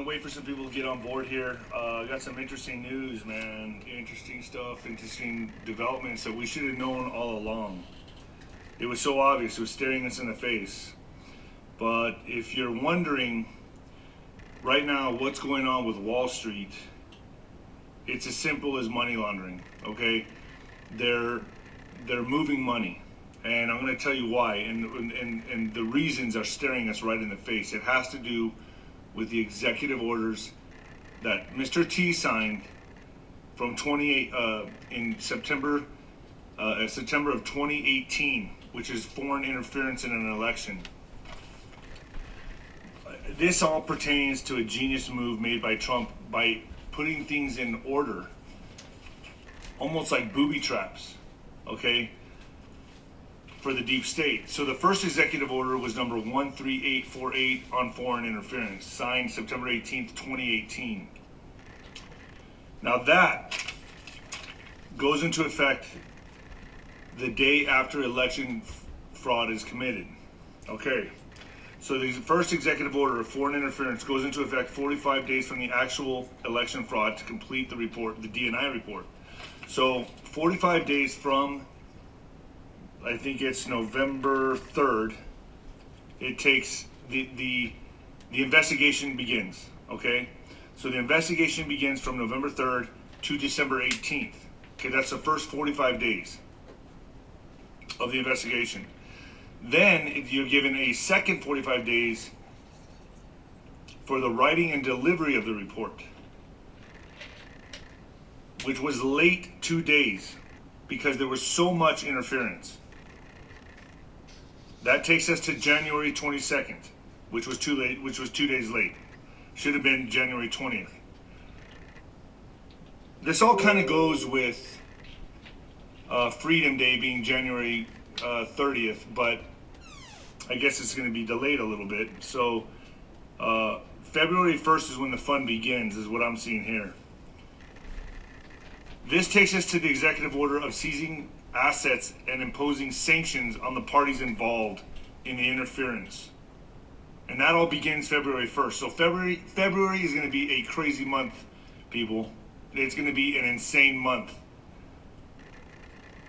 gonna wait for some people to get on board here. I got some interesting news, man. Interesting stuff, interesting developments that we should have known all along. It was so obvious, it was staring us in the face. But if you're wondering right now what's going on with Wall Street, it's as simple as money laundering, okay? They're moving money. And I'm going to tell you why, and the reasons are staring us right in the face. It has to do with the executive orders that Mr. T signed from in September of 2018, which is foreign interference in an election. This all pertains to a genius move made by Trump by putting things in order, almost like booby traps, okay, for the deep state. So the first executive order was number 13848 on foreign interference, signed September 18th, 2018. Now that goes into effect the day after election fraud is committed. Okay. So the first executive order of foreign interference goes into effect 45 days from the actual election fraud to complete the report, the DNI report. So 45 days from, I think it's November 3rd, it takes the investigation begins, okay? So the investigation begins from November 3rd to December 18th. Okay, that's the first 45 days of the investigation. Then if you're given a second 45 days for the writing and delivery of the report, which was late 2 days because there was so much interference. That takes us to January 22nd, which was too late, which was 2 days late. Should have been January 20th. This all kind of goes with Freedom Day being January 30th, but I guess it's going to be delayed a little bit. So February 1st is when the fun begins, is what I'm seeing here. This takes us to the executive order of seizing assets and imposing sanctions on the parties involved in the interference. And that all begins February 1st. So February is going to be a crazy month, people. It's going to be an insane month.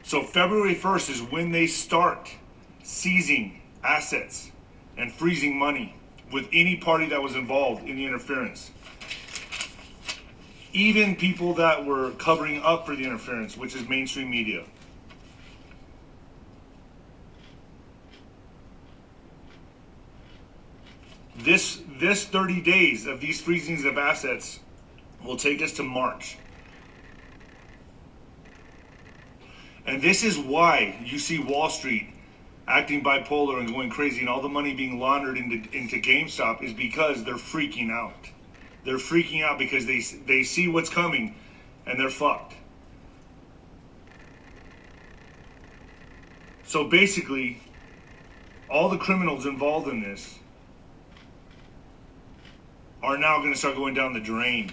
So February 1st is when they start seizing assets and freezing money with any party that was involved in the interference. Even people that were covering up for the interference, which is mainstream media. This 30 days of these freezings of assets will take us to March. And this is why you see Wall Street acting bipolar and going crazy and all the money being laundered into GameStop is because they're freaking out. They're freaking out because they see what's coming and they're fucked. So basically, all the criminals involved in this are now going to start going down the drain.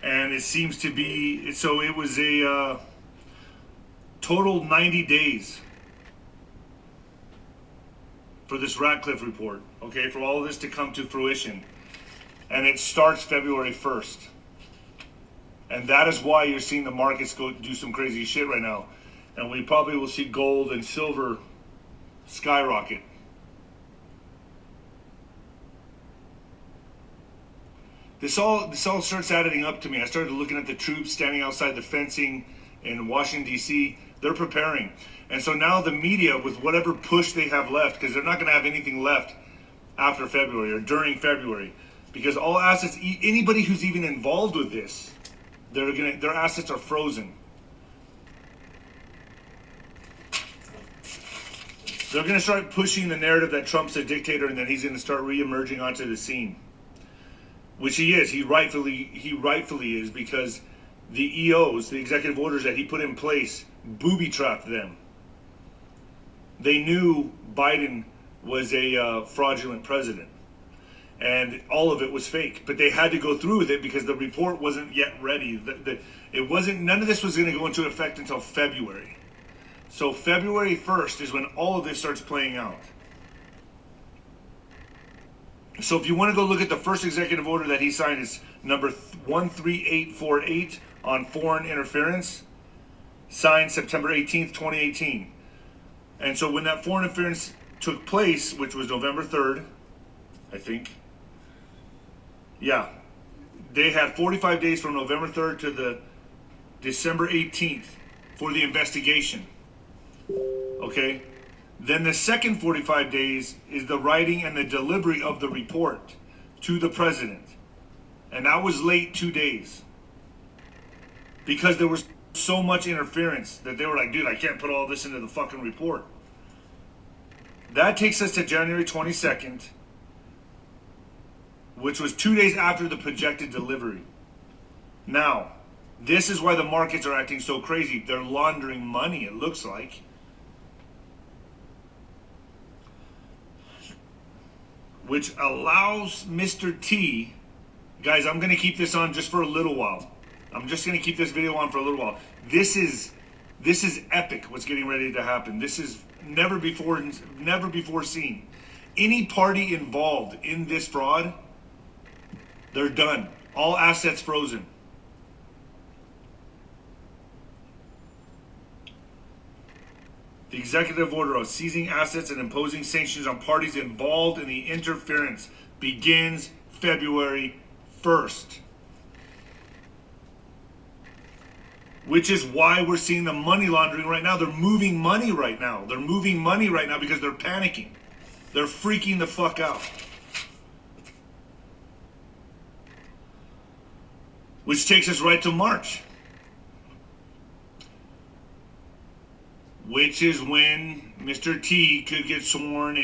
And it seems to be, so it was a total 90 days for this Ratcliffe report, okay, for all of this to come to fruition. And it starts February 1st. And that is why you're seeing the markets go do some crazy shit right now. And we probably will see gold and silver skyrocket. This all starts adding up to me. I started looking at the troops standing outside the fencing in Washington, D.C. They're preparing. And so now the media, with whatever push they have left, because they're not going to have anything left after February or during February, because all assets, anybody who's even involved with this, their assets are frozen. They're going to start pushing the narrative that Trump's a dictator and that he's going to start re-emerging onto the scene. Which he is. He rightfully is, because the EOs, the executive orders that he put in place, booby-trapped them. They knew Biden was a fraudulent president. And all of it was fake. But they had to go through with it because the report wasn't yet ready. None of this was going to go into effect until February. So February 1st is when all of this starts playing out. So if you want to go look at the first executive order that he signed, is number 13848 on foreign interference, signed September 18th, 2018. And so when that foreign interference took place, which was November 3rd, I think, yeah, they had 45 days from November 3rd to the December 18th for the investigation. Okay? Then the second 45 days is the writing and the delivery of the report to the president. And that was late 2 days. Because there was so much interference that they were like, dude, I can't put all this into the fucking report. That takes us to January 22nd, which was 2 days after the projected delivery. Now, this is why the markets are acting so crazy. They're laundering money, it looks like. Which allows Mr. T, guys, I'm going to keep this on just for a little while. I'm just going to keep this video on for a little while. This is epic what's getting ready to happen. This is never before seen. Any party involved in this fraud, they're done. All assets frozen. The executive order of seizing assets and imposing sanctions on parties involved in the interference begins February 1st. Which is why we're seeing the money laundering right now. They're moving money right now. They're moving money right now because they're panicking. They're freaking the fuck out. Which takes us right to March. Which is when Mr. T could get sworn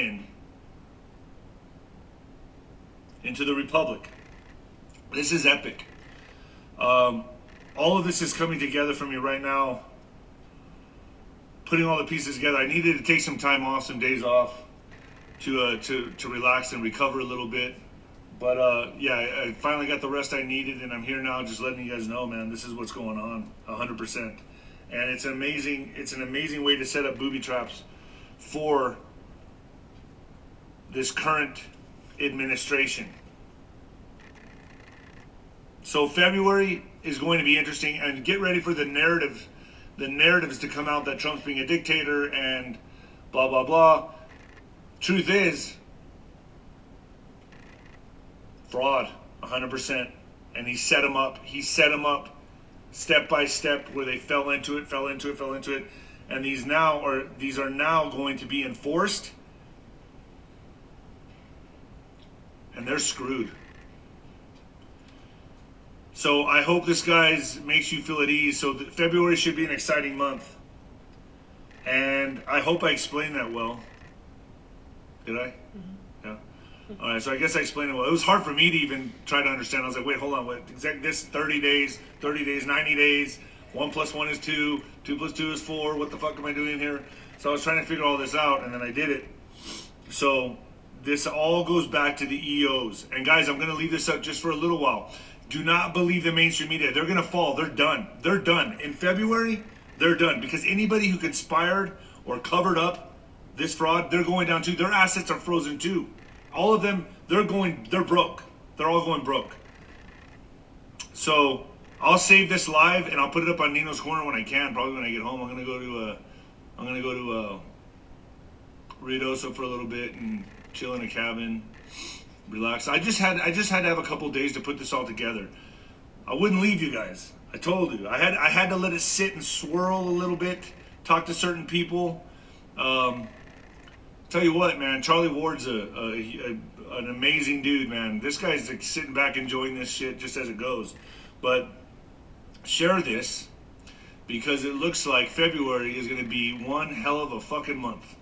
into the Republic. This is epic. All of this is coming together for me right now. Putting all the pieces together. I needed to take some time off, some days off, to relax and recover a little bit. But yeah, I finally got the rest I needed, and I'm here now, just letting you guys know, man. This is what's going on, 100%. And it's an amazing way to set up booby traps for this current administration. So February is going to be interesting, and get ready for the narratives to come out that Trump's being a dictator and blah, blah, blah. Truth is, fraud, 100%. And he set them up. Step by step, where they fell into it, and these are now going to be enforced, and they're screwed. So I hope this, guys, makes you feel at ease. So February should be an exciting month, and I hope I explained that well. Did I? Mm-hmm. Yeah. All right, so I guess I explained it well. It was hard for me to even try to understand. I was like, wait, hold on, what? Exactly this 30 days, 90 days, 1 + 1 is 2, 2 + 2 is 4, what the fuck am I doing here? So I was trying to figure all this out, and then I did it. So this all goes back to the EOs. And guys, I'm going to leave this up just for a little while. Do not believe the mainstream media. They're going to fall. They're done. They're done. In February, they're done. Because anybody who conspired or covered up this fraud, they're going down too. Their assets are frozen too. All of them, they're broke. They're all going broke. So I'll save this live and I'll put it up on Nino's Corner when I can. Probably when I get home. I'm gonna go to Ruidoso for a little bit and chill in a cabin, relax. I just had to have a couple days to put this all together. I wouldn't leave you guys. I told you. I had to let it sit and swirl a little bit. Talk to certain people. Tell you what, man, Charlie Ward's an amazing dude, man. This guy's like sitting back enjoying this shit just as it goes. But share this, because it looks like February is going to be one hell of a fucking month.